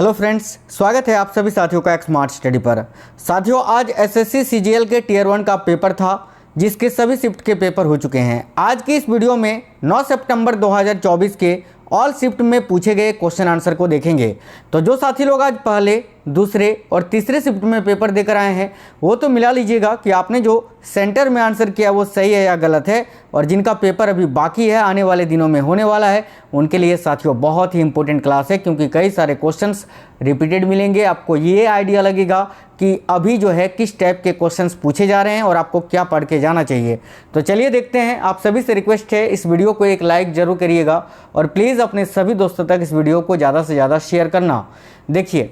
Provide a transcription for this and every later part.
Hello friends, स्वागत है आप सभी साथियों का एक स्मार्ट स्टडी पर। साथियों, आज एसएससी सीजीएल के टियर 1 का पेपर था जिसके सभी शिफ्ट के पेपर हो चुके हैं। आज की इस वीडियो में 9 सितंबर 2024 के ऑल शिफ्ट में पूछे गए क्वेश्चन आंसर को देखेंगे। तो जो साथी लोग आज पहले, दूसरे और तीसरे शिफ्ट में पेपर देकर आए हैं वो तो मिला लीजिएगा कि आपने जो सेंटर में आंसर किया वो सही है या गलत है। और जिनका पेपर अभी बाकी है, आने वाले दिनों में होने वाला है, उनके लिए साथियों बहुत ही इंपॉर्टेंट क्लास है, क्योंकि कई सारे क्वेश्चंस रिपीटेड मिलेंगे। आपको ये आइडिया लगेगा कि अभी जो है किस टाइप के क्वेश्चंस पूछे जा रहे हैं और आपको क्या पढ़ के जाना चाहिए। तो चलिए देखते हैं। आप सभी से रिक्वेस्ट है, इस वीडियो को एक लाइक जरूर करिएगा और प्लीज़ अपने सभी दोस्तों तक इस वीडियो को ज़्यादा से ज़्यादा शेयर करना। देखिए,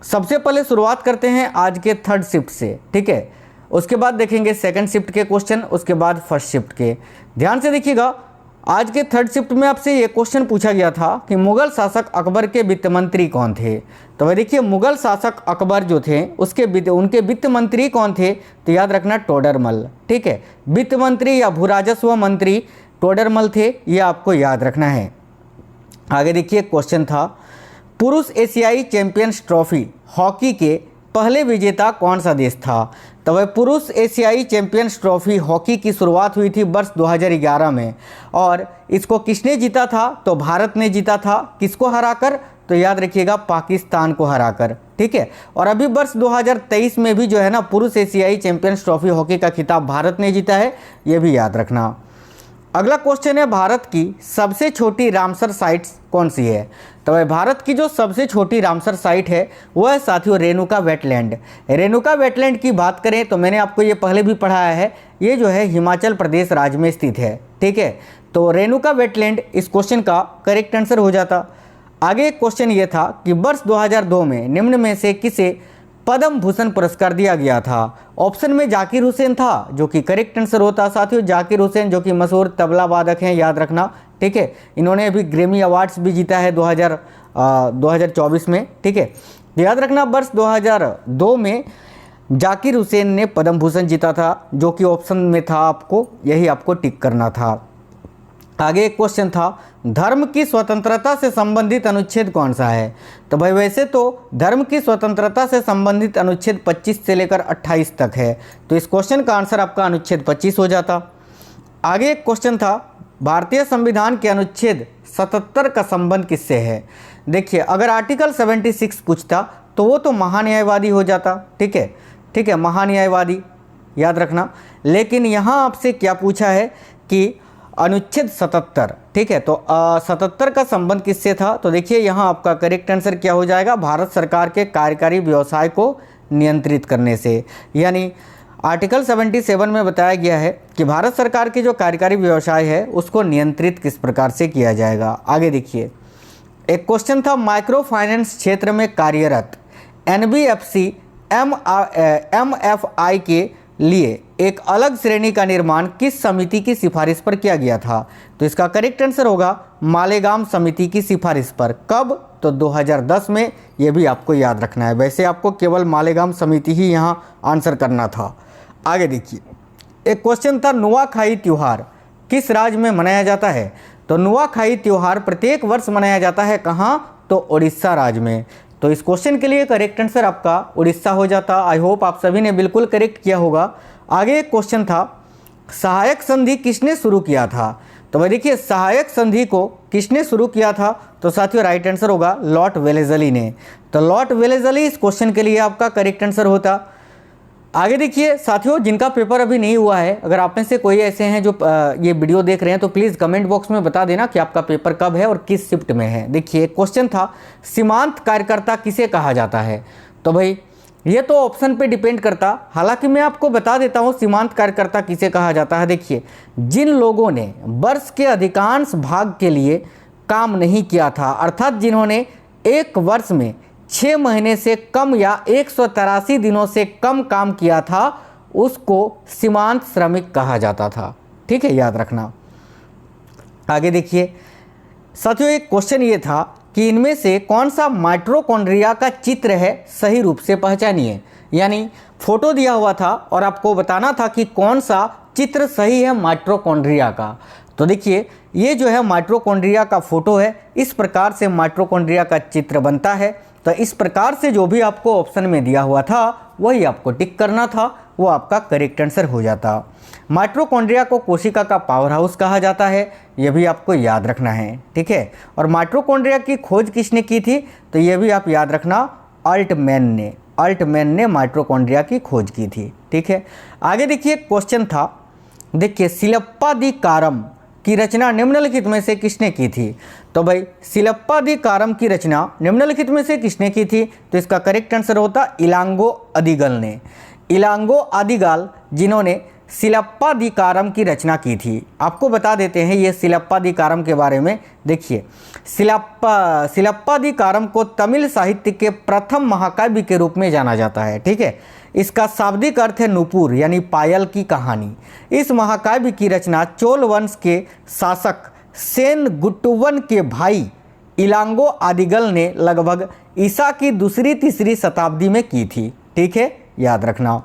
सबसे पहले शुरुआत करते हैं आज के थर्ड शिफ्ट से, ठीक है। उसके बाद देखेंगे सेकंड शिफ्ट के क्वेश्चन, उसके बाद फर्स्ट शिफ्ट के। ध्यान से देखिएगा, आज के थर्ड शिफ्ट में आपसे ये क्वेश्चन पूछा गया था कि मुगल शासक अकबर के वित्त मंत्री कौन थे। तो भाई देखिए, मुगल शासक अकबर जो थे उनके वित्त मंत्री कौन थे, तो याद रखना टोडरमल, ठीक है। वित्त मंत्री या भूराजस्व मंत्री टोडरमल थे, ये आपको याद रखना है। आगे देखिए, क्वेश्चन था पुरुष एशियाई चैंपियंस ट्रॉफी हॉकी के पहले विजेता कौन सा देश था। तो वह पुरुष एशियाई चैंपियंस ट्रॉफी हॉकी की शुरुआत हुई थी वर्ष 2011 में, और इसको किसने जीता था, तो भारत ने जीता था। किसको हराकर, तो याद रखिएगा पाकिस्तान को हराकर, ठीक है। और अभी वर्ष 2023 में भी जो है ना, पुरुष एशियाई चैंपियंस ट्रॉफी हॉकी का खिताब भारत ने जीता है, ये भी याद रखना। अगला क्वेश्चन है, भारत की सबसे छोटी रामसर साइट कौन सी है। तो भाई भारत की जो सबसे छोटी रामसर साइट है वो है साथियों रेणुका वेटलैंड। रेणुका वेटलैंड की बात करें तो मैंने आपको ये पहले भी पढ़ाया है, ये जो है हिमाचल प्रदेश राज्य में स्थित है, ठीक है। तो रेणुका वेटलैंड इस क्वेश्चन का करेक्ट आंसर हो जाता। आगे एक क्वेश्चन ये था कि वर्ष 2002 में निम्न में से किसे पद्म भूषण पुरस्कार दिया गया था। ऑप्शन में जाकिर हुसैन था, जो कि करेक्ट आंसर होता साथियों। जाकिर हुसैन जो कि मशहूर तबला वादक हैं, याद रखना, ठीक है। इन्होंने अभी ग्रैमी अवार्ड्स भी जीता है 2024 में, ठीक है। याद रखना, वर्ष 2002 में जाकिर हुसैन ने पद्म भूषण जीता था, जो कि ऑप्शन में था, आपको यही आपको टिक करना था। आगे एक क्वेश्चन था, धर्म की स्वतंत्रता से संबंधित अनुच्छेद कौन सा है। तो भाई वैसे तो धर्म की स्वतंत्रता से संबंधित अनुच्छेद 25 से लेकर 28 तक है, तो इस क्वेश्चन का आंसर आपका अनुच्छेद 25 हो जाता। आगे एक क्वेश्चन था, भारतीय संविधान के अनुच्छेद 77 का संबंध किससे है। देखिए, अगर आर्टिकल 76 पूछता तो वो तो महान्यायवादी हो जाता, ठीक है, ठीक है, महान्यायवादी, याद रखना। लेकिन यहाँ आपसे क्या पूछा है कि अनुच्छेद 77, ठीक है। तो 77 का संबंध किससे था, तो देखिए यहाँ आपका करेक्ट आंसर क्या हो जाएगा, भारत सरकार के कार्यकारी व्यवसाय को नियंत्रित करने से। यानी आर्टिकल 77 में बताया गया है कि भारत सरकार के जो कार्यकारी व्यवसाय है उसको नियंत्रित किस प्रकार से किया जाएगा। आगे देखिए, एक क्वेश्चन था, माइक्रो फाइनेंस क्षेत्र में कार्यरत NBFC MFI के लिए एक अलग श्रेणी का निर्माण किस समिति की सिफारिश पर किया गया था। तो इसका करेक्ट आंसर होगा मालेगाम समिति की सिफारिश पर। कब, तो 2010 में। ये भी आपको याद रखना है। वैसे आपको केवल मालेगाम समिति ही यहाँ आंसर करना था। आगे देखिए, एक क्वेश्चन था, नुआखाई त्यौहार किस राज्य में मनाया जाता है। तो नुआखाई त्यौहार प्रत्येक वर्ष मनाया जाता है, कहाँ, तो उड़ीसा राज्य में। तो इस क्वेश्चन के लिए करेक्ट आंसर आपका उड़ीसा हो जाता। आई होप आप सभी ने बिल्कुल करेक्ट किया होगा। आगे एक क्वेश्चन था, सहायक संधि किसने शुरू किया था। तो भाई देखिए, सहायक संधि को किसने शुरू किया था, तो साथियों राइट आंसर होगा लॉर्ड वेलेज़ली ने। तो लॉर्ड वेलेज़ली इस क्वेश्चन के लिए आपका करेक्ट आंसर होता। आगे देखिए साथियों, जिनका पेपर अभी नहीं हुआ है, अगर आप में से कोई ऐसे हैं जो ये वीडियो देख रहे हैं, तो प्लीज़ कमेंट बॉक्स में बता देना कि आपका पेपर कब है और किस शिफ्ट में है। देखिए, क्वेश्चन था, सीमांत कार्यकर्ता किसे कहा जाता है। तो भाई ये तो ऑप्शन पे डिपेंड करता, हालांकि मैं आपको बता देता हूँ सीमांत कार्यकर्ता किसे कहा जाता है। देखिए, जिन लोगों ने वर्ष के अधिकांश भाग के लिए काम नहीं किया था, अर्थात जिन्होंने एक वर्ष में 6 महीने से कम या 183 दिनों से कम काम किया था, उसको सीमांत श्रमिक कहा जाता था, ठीक है, याद रखना। आगे देखिए साथियों, एक क्वेश्चन ये था कि इनमें से कौन सा माइटोकॉन्ड्रिया का चित्र है, सही रूप से पहचानिए। यानी फोटो दिया हुआ था और आपको बताना था कि कौन सा चित्र सही है माइटोकॉन्ड्रिया का। तो देखिए ये जो है माइटोकॉन्ड्रिया का फोटो है, इस प्रकार से माइटोकॉन्ड्रिया का चित्र बनता है। तो इस प्रकार से जो भी आपको ऑप्शन में दिया हुआ था वही आपको टिक करना था, वो आपका करेक्ट आंसर हो जाता। माइटोकॉन्ड्रिया को कोशिका का पावर हाउस कहा जाता है, ये भी आपको याद रखना है, ठीक है। और माइटोकॉन्ड्रिया की खोज किसने की थी, तो ये भी आप याद रखना, अल्टमैन ने माइटोकॉन्ड्रिया की खोज की थी, ठीक है। आगे देखिए क्वेश्चन था, देखिए सिलप्पाधिकारम की रचना निम्नलिखित में से किसने की थी। तो भाई सिलप्पाधिकारम की रचना निम्नलिखित में से किसने की थी, तो इसका करेक्ट आंसर होता इलांगो अदिगल ने। इलांगो अदिगल जिन्होंने सिलप्पाधिकारम की रचना की थी। आपको बता देते हैं ये सिलप्पाधिकारम के बारे में। देखिए सिलप्पाधिकारम को तमिल साहित्य के प्रथम महाकाव्य के रूप में जाना जाता है, ठीक है। इसका शाब्दिक अर्थ है नूपुर यानी पायल की कहानी। इस महाकाव्य की रचना चोल वंश के शासक सेन गुट्टुवन के भाई इलांगो अदिगल ने लगभग ईसा की 2री-3री शताब्दी में की थी, ठीक है, याद रखना।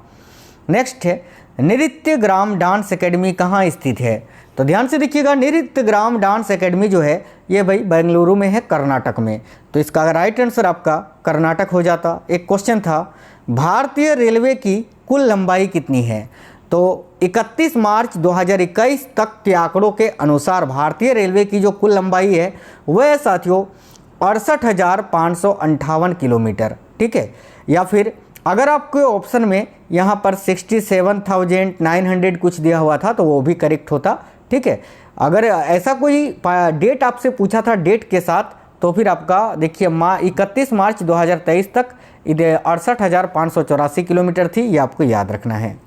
नेक्स्ट है नृत्य ग्राम डांस एकेडमी कहाँ स्थित है। तो ध्यान से देखिएगा, नृत्य ग्राम डांस एकेडमी जो है ये भाई बेंगलुरु में है, कर्नाटक में। तो इसका राइट आंसर आपका कर्नाटक हो जाता। एक क्वेश्चन था, भारतीय रेलवे की कुल लंबाई कितनी है। तो 31 मार्च 2021 तक के आंकड़ों के अनुसार भारतीय रेलवे की जो कुल लंबाई है वह साथियों 68,558 किलोमीटर, ठीक है। या फिर अगर आपके ऑप्शन में यहाँ पर 67,900 कुछ दिया हुआ था तो वो भी करेक्ट होता, ठीक है। अगर ऐसा कोई डेट आपसे पूछा था डेट के साथ, तो फिर आपका देखिए 31 मार्च 2023 तक 68,584 किलोमीटर थी, ये आपको याद रखना है।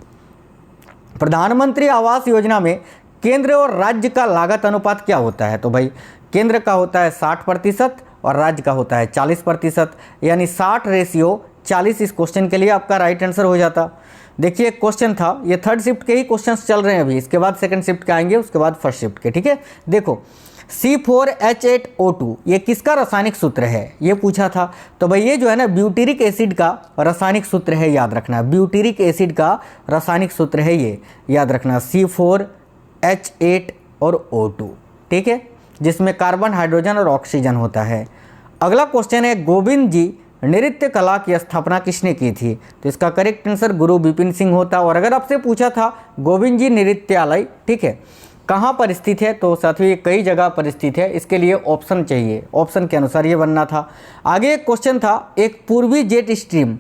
प्रधानमंत्री आवास योजना में केंद्र और राज्य का लागत अनुपात क्या होता है। तो भाई केंद्र का होता है 60% और राज्य का होता है 40%, यानी 60:40 इस क्वेश्चन के लिए आपका राइट आंसर हो जाता। देखिए एक क्वेश्चन था, ये थर्ड शिफ्ट के ही क्वेश्चंस चल रहे हैं अभी, इसके बाद सेकंड शिफ्ट के आएंगे, उसके बाद फर्स्ट शिफ्ट के, ठीक है। देखो C4H8O2 ये किसका रासायनिक सूत्र है, ये पूछा था। तो भाई ये जो है ना ब्यूटेरिक एसिड का रासायनिक सूत्र है, याद रखना। ब्यूटेरिक एसिड का रासायनिक सूत्र है ये, याद रखना, C4H8 और O2, ठीक है, जिसमें कार्बन, हाइड्रोजन और ऑक्सीजन होता है। अगला क्वेश्चन है, गोविंद जी नृत्य कला की स्थापना किसने की थी। तो इसका करेक्ट आंसर गुरु विपिन सिंह होता। और अगर आपसे पूछा था गोविंद जी नृत्यालय, ठीक है, कहाँ पर स्थित है, तो साथियों ये कई जगह पर स्थित है, इसके लिए ऑप्शन चाहिए, ऑप्शन के अनुसार ये बनना था। आगे एक क्वेश्चन था, एक पूर्वी जेट स्ट्रीम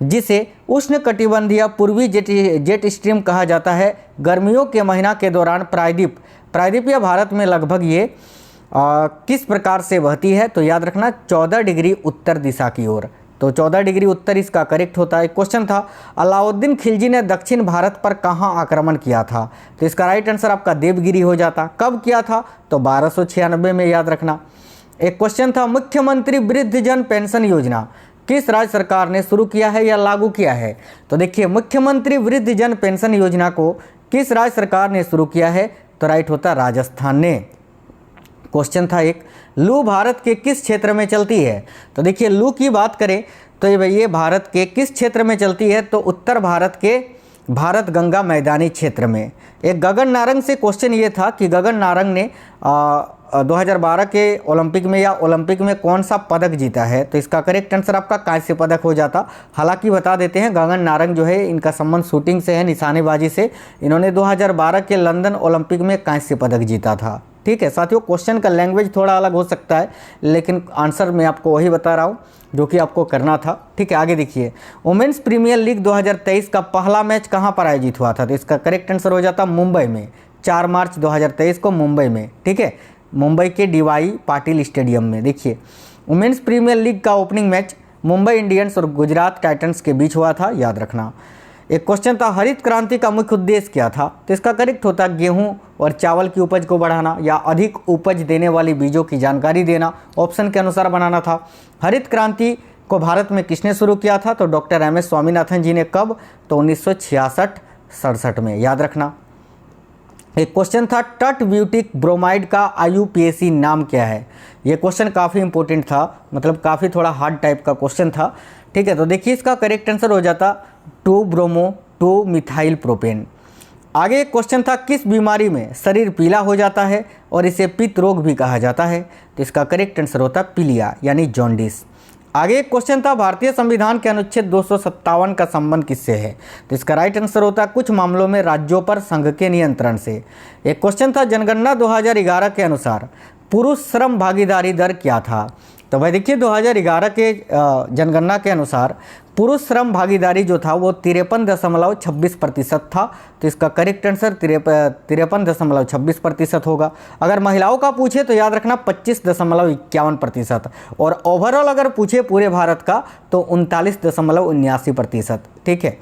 जिसे उष्णकटिबंधीय पूर्वी जेट स्ट्रीम कहा जाता है, गर्मियों के महीना के दौरान प्रायद्वीप या भारत में लगभग ये किस प्रकार से बहती है। तो याद रखना 14 डिग्री उत्तर दिशा की ओर। तो 14 डिग्री उत्तर इसका करेक्ट होता है। क्वेश्चन था, अलाउद्दीन खिलजी ने दक्षिण भारत पर कहाँ आक्रमण किया था। तो इसका राइट आंसर आपका देवगिरी हो जाता। कब किया था, तो 1296 में, याद रखना। एक क्वेश्चन था, मुख्यमंत्री वृद्धजन पेंशन योजना किस राज्य सरकार ने शुरू किया है या लागू किया है। तो देखिए मुख्यमंत्री वृद्धजन पेंशन योजना को किस राज्य सरकार ने शुरू किया है, तो राइट होता राजस्थान ने। क्वेश्चन था एक, लू भारत के किस क्षेत्र में चलती है। तो देखिए लू की बात करें तो ये भारत के किस क्षेत्र में चलती है, तो उत्तर भारत के भारत गंगा मैदानी क्षेत्र में। एक गगन नारंग से क्वेश्चन ये था कि गगन नारंग ने 2012 के ओलंपिक में या ओलंपिक में कौन सा पदक जीता है। तो इसका करेक्ट आंसर आपका कांस्य पदक हो जाता। हालांकि बता देते हैं गगन नारंग जो है इनका संबंध शूटिंग से है, निशानेबाजी से। इन्होंने 2012 के लंदन ओलंपिक में कांस्य पदक जीता था, ठीक है। साथियों क्वेश्चन का लैंग्वेज थोड़ा अलग हो सकता है, लेकिन आंसर मैं आपको वही बता रहा हूँ जो कि आपको करना था, ठीक है। आगे देखिए, वुमेन्स प्रीमियर लीग 2023 का पहला मैच कहाँ पर आयोजित हुआ था। तो इसका करेक्ट आंसर हो जाता मुंबई में, 4 मार्च 2023 को मुंबई में, ठीक है, मुंबई के DY पाटिल स्टेडियम में। देखिए वुमेन्स प्रीमियर लीग का ओपनिंग मैच मुंबई इंडियंस और गुजरात टाइटंस के बीच हुआ था, याद रखना। एक क्वेश्चन था, हरित क्रांति का मुख्य उद्देश्य क्या था। तो इसका करेक्ट होता गेहूं और चावल की उपज को बढ़ाना या अधिक उपज देने वाली बीजों की जानकारी देना, ऑप्शन के अनुसार बनाना था। हरित क्रांति को भारत में किसने शुरू किया था, तो डॉक्टर MS स्वामीनाथन जी ने। कब, तो 1966-67 में, याद रखना। एक क्वेश्चन था, टट ब्यूटिक ब्रोमाइड का IUPAC नाम क्या है। ये क्वेश्चन काफ़ी इंपॉर्टेंट था, मतलब काफ़ी थोड़ा हार्ड टाइप का क्वेश्चन था, ठीक है। तो देखिए इसका करेक्ट आंसर हो जाता 2-ब्रोमो 2-मिथाइल प्रोपेन। आगे एक क्वेश्चन था, किस बीमारी में शरीर पीला हो जाता है और इसे पित्त रोग भी कहा जाता है? तो इसका करेक्ट आंसर होता है पीलिया यानी जॉन्डिस। आगे एक क्वेश्चन था, भारतीय संविधान के अनुच्छेद 257 का संबंध किससे है? तो इसका राइट आंसर होता है कुछ मामलों में राज्यों पर संघ के नियंत्रण से। एक क्वेश्चन था, जनगणना 2011 के अनुसार पुरुष श्रम भागीदारी दर क्या था? तो भाई देखिए 2011 के जनगणना के अनुसार पुरुष श्रम भागीदारी जो था वो 53.26% था। तो इसका करेक्ट आंसर 53.26% होगा। अगर महिलाओं का पूछे तो याद रखना 25.51%, और ओवरऑल अगर पूछे पूरे भारत का तो 39.79%। ठीक है।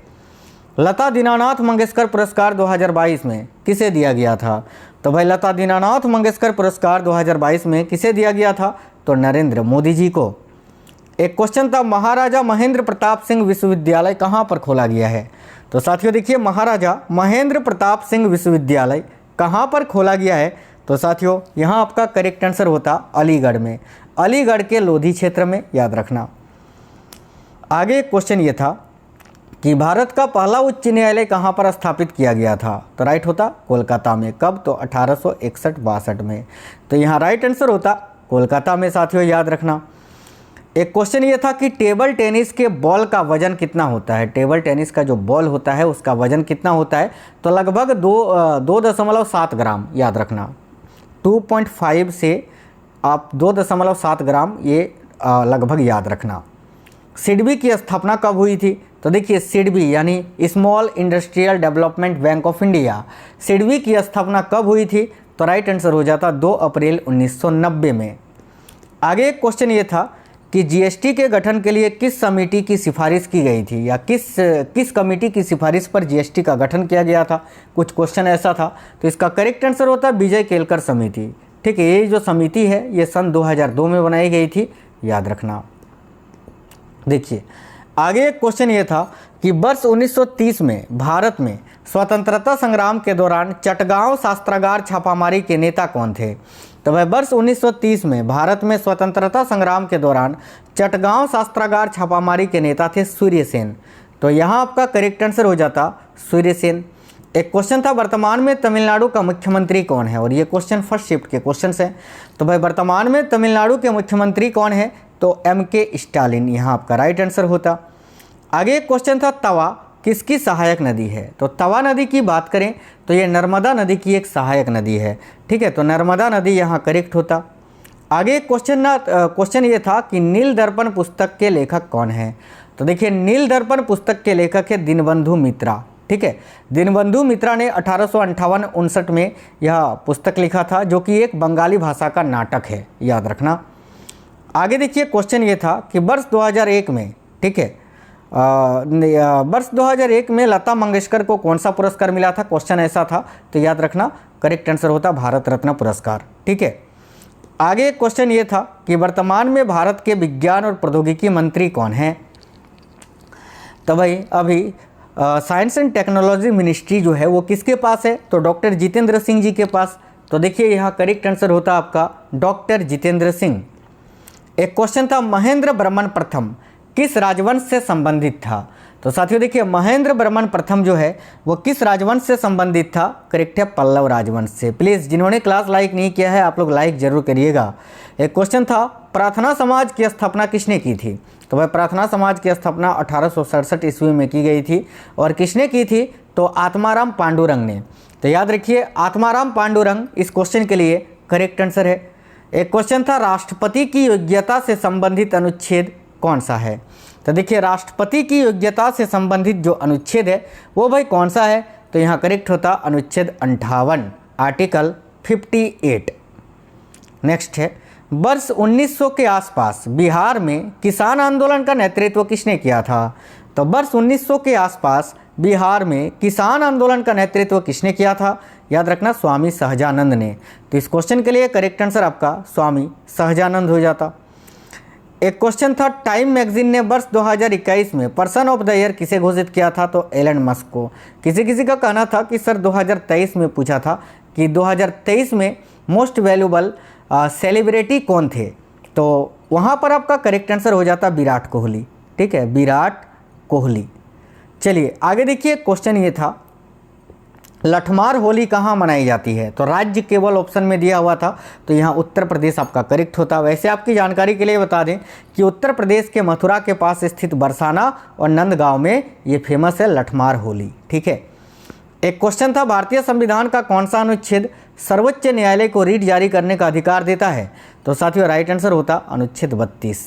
लता दीनानाथ मंगेशकर पुरस्कार 2022 में किसे दिया गया था? तो भाई लता दीनानाथ मंगेशकर पुरस्कार 2022 में किसे दिया गया था? तो नरेंद्र मोदी जी को। एक क्वेश्चन था, महाराजा महेंद्र प्रताप सिंह विश्वविद्यालय कहाँ पर खोला गया है? तो साथियों देखिए महाराजा महेंद्र प्रताप सिंह विश्वविद्यालय कहाँ पर खोला गया है? तो साथियों यहाँ आपका करेक्ट आंसर होता अलीगढ़ में, अलीगढ़ के लोधी क्षेत्र में, याद रखना। आगे क्वेश्चन ये था कि भारत का पहला उच्च न्यायालय कहाँ पर स्थापित किया गया था? तो राइट होता कोलकाता में। कब? तो 1861-62 में। तो यहाँ राइट आंसर होता कोलकाता में साथियों, याद रखना। एक क्वेश्चन ये था कि टेबल टेनिस के बॉल का वजन कितना होता है? टेबल टेनिस का जो बॉल होता है उसका वजन कितना होता है? तो लगभग 2.7 ग्राम, याद रखना। 2.5 से आप 2.7 ग्राम ये लगभग याद रखना। सिडबी की स्थापना कब हुई थी? तो देखिए सिडबी यानी small industrial development bank of India, SIDBI की स्थापना कब हुई थी? तो राइट आंसर हो जाता 2 अप्रैल 1990 में। आगे एक क्वेश्चन ये था कि जीएसटी के गठन के लिए किस समिति की सिफारिश की गई थी, या किस कमेटी की सिफारिश पर जीएसटी का गठन किया गया था? कुछ क्वेश्चन ऐसा था। तो इसका करेक्ट आंसर होता है विजय केलकर समिति। ठीक है, ये जो समिति है ये सन 2002 में बनाई गई थी, याद रखना। देखिए आगे एक क्वेश्चन ये था कि वर्ष 1930 में भारत में स्वतंत्रता संग्राम के दौरान चटगांव शस्त्रागार छापामारी के नेता कौन थे? तो वह वर्ष 1930 में भारत में स्वतंत्रता संग्राम के दौरान चटगांव शस्त्रागार छापामारी के नेता थे सूर्यसेन। तो यहाँ आपका करेक्ट आंसर हो जाता सूर्यसेन। एक क्वेश्चन था, वर्तमान में तमिलनाडु का मुख्यमंत्री कौन है? और ये क्वेश्चन फर्स्ट शिफ्ट के क्वेश्चन हैं। तो भाई वर्तमान में तमिलनाडु के मुख्यमंत्री कौन है? तो एमके स्टालिन, यहाँ आपका राइट आंसर होता। आगे एक क्वेश्चन था, तवा किसकी सहायक नदी है? तो तवा नदी की बात करें तो ये नर्मदा नदी की एक सहायक नदी है। ठीक है, तो नर्मदा नदी यहाँ करेक्ट होता। आगे एक क्वेश्चन ये था कि नील दर्पण पुस्तक के लेखक कौन है? तो देखिए नील दर्पण पुस्तक के लेखक है दीनबंधु मित्रा। ठीक है, दीनबंधु मित्रा ने 1858-59 में यह पुस्तक लिखा था, जो कि एक बंगाली भाषा का नाटक है, याद रखना। आगे देखिए क्वेश्चन ये था कि वर्ष 2001 में, ठीक है, वर्ष 2001 में लता मंगेशकर को कौन सा पुरस्कार मिला था? क्वेश्चन ऐसा था, तो याद रखना करेक्ट आंसर होता भारत रत्न पुरस्कार। ठीक है। आगे एक क्वेश्चन ये था कि वर्तमान में भारत के विज्ञान और प्रौद्योगिकी मंत्री कौन हैं? तो भाई अभी साइंस एंड टेक्नोलॉजी मिनिस्ट्री जो है वो किसके पास है? तो डॉक्टर जितेंद्र सिंह जी के पास। तो देखिए यहाँ करेक्ट आंसर होता आपका डॉक्टर जितेंद्र सिंह। एक क्वेश्चन था, महेंद्र वर्मन प्रथम किस राजवंश से संबंधित था? तो साथियों देखिए महेंद्र वर्मन प्रथम जो है वो किस राजवंश से संबंधित था? करेक्ट है पल्लव राजवंश से। प्लीज़ जिन्होंने क्लास लाइक नहीं किया है आप लोग लाइक जरूर करिएगा। एक क्वेश्चन था, प्रार्थना समाज की स्थापना किसने की थी? तो वह प्रार्थना समाज की स्थापना 1867 ईस्वी में की गई थी। और किसने की थी? तो आत्माराम पांडुरंग ने। तो याद रखिए आत्माराम पांडुरंग इस क्वेश्चन के लिए करेक्ट आंसर है। एक क्वेश्चन था, राष्ट्रपति की योग्यता से संबंधित अनुच्छेद कौन सा है? तो देखिए राष्ट्रपति की योग्यता से संबंधित जो अनुच्छेद है वो भाई कौन सा है? तो यहाँ करेक्ट होता अनुच्छेद 58, आर्टिकल 58। नेक्स्ट है, वर्ष 1900 के आसपास बिहार में किसान आंदोलन का नेतृत्व किसने किया था? तो वर्ष 1900 के आसपास बिहार में किसान आंदोलन का नेतृत्व किसने किया था? याद रखना स्वामी सहजानंद ने। तो इस क्वेश्चन के लिए करेक्ट आंसर आपका स्वामी सहजानंद हो जाता। एक क्वेश्चन था, टाइम मैगजीन ने वर्ष 2021 में पर्सन ऑफ द ईयर किसे घोषित किया था? तो एलन मस्क को। किसी का कहना था कि सर 2023 में पूछा था कि 2023 में मोस्ट वैल्यूबल सेलिब्रिटी कौन थे? तो वहाँ पर आपका करेक्ट आंसर हो जाता विराट कोहली। ठीक है, विराट कोहली। चलिए आगे देखिए क्वेश्चन ये था लठमार होली कहाँ मनाई जाती है? तो राज्य केवल ऑप्शन में दिया हुआ था, तो यहाँ उत्तर प्रदेश आपका करेक्ट होता। वैसे आपकी जानकारी के लिए बता दें कि उत्तर प्रदेश के मथुरा के पास स्थित बरसाना और नंदगांव में ये फेमस है लठमार होली। ठीक है। एक क्वेश्चन था, भारतीय संविधान का कौन सा अनुच्छेद सर्वोच्च न्यायालय को रीट जारी करने का अधिकार देता है? तो साथियों राइट आंसर होता अनुच्छेद 32।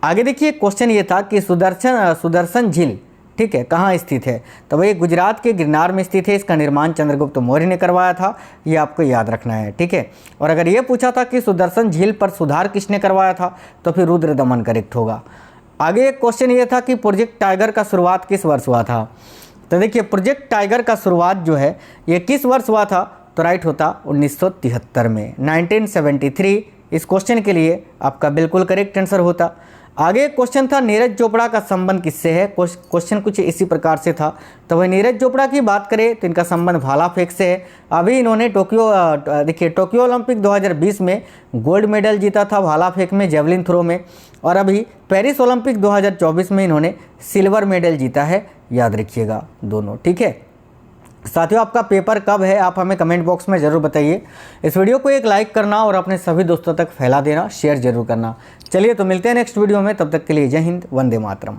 आगे देखिए क्वेश्चन ये था कि सुदर्शन झील, ठीक है, कहाँ स्थित है? तो वही गुजरात के गिरनार में स्थित है। इसका निर्माण चंद्रगुप्त मौर्य ने करवाया था, ये आपको याद रखना है। ठीक है। और अगर ये पूछा था कि सुदर्शन झील पर सुधार किसने करवाया था, तो फिर रुद्रदमन करेक्ट होगा। आगे एक क्वेश्चन ये था कि प्रोजेक्ट टाइगर का शुरुआत किस वर्ष हुआ था? तो देखिए प्रोजेक्ट टाइगर का शुरुआत जो है ये किस वर्ष हुआ था? तो राइट होता 1973 में, 1973। इस क्वेश्चन के लिए आपका बिल्कुल करेक्ट आंसर होता। आगे एक क्वेश्चन था, नीरज चोपड़ा का संबंध किससे है? क्वेश्चन कुछ इसी प्रकार से था। तो वह नीरज चोपड़ा की बात करें तो इनका संबंध भाला फेंक से है। अभी इन्होंने टोक्यो ओलंपिक 2020 में गोल्ड मेडल जीता था भाला फेंक में, जेवलिन थ्रो में, और अभी पेरिस ओलंपिक 2024 में इन्होंने सिल्वर मेडल जीता है। याद रखिएगा दोनों। ठीक है साथियों, आपका पेपर कब है आप हमें कमेंट बॉक्स में ज़रूर बताइए। इस वीडियो को एक लाइक करना और अपने सभी दोस्तों तक फैला देना, शेयर जरूर करना। चलिए तो मिलते हैं नेक्स्ट वीडियो में, तब तक के लिए जय हिंद, वंदे मातरम।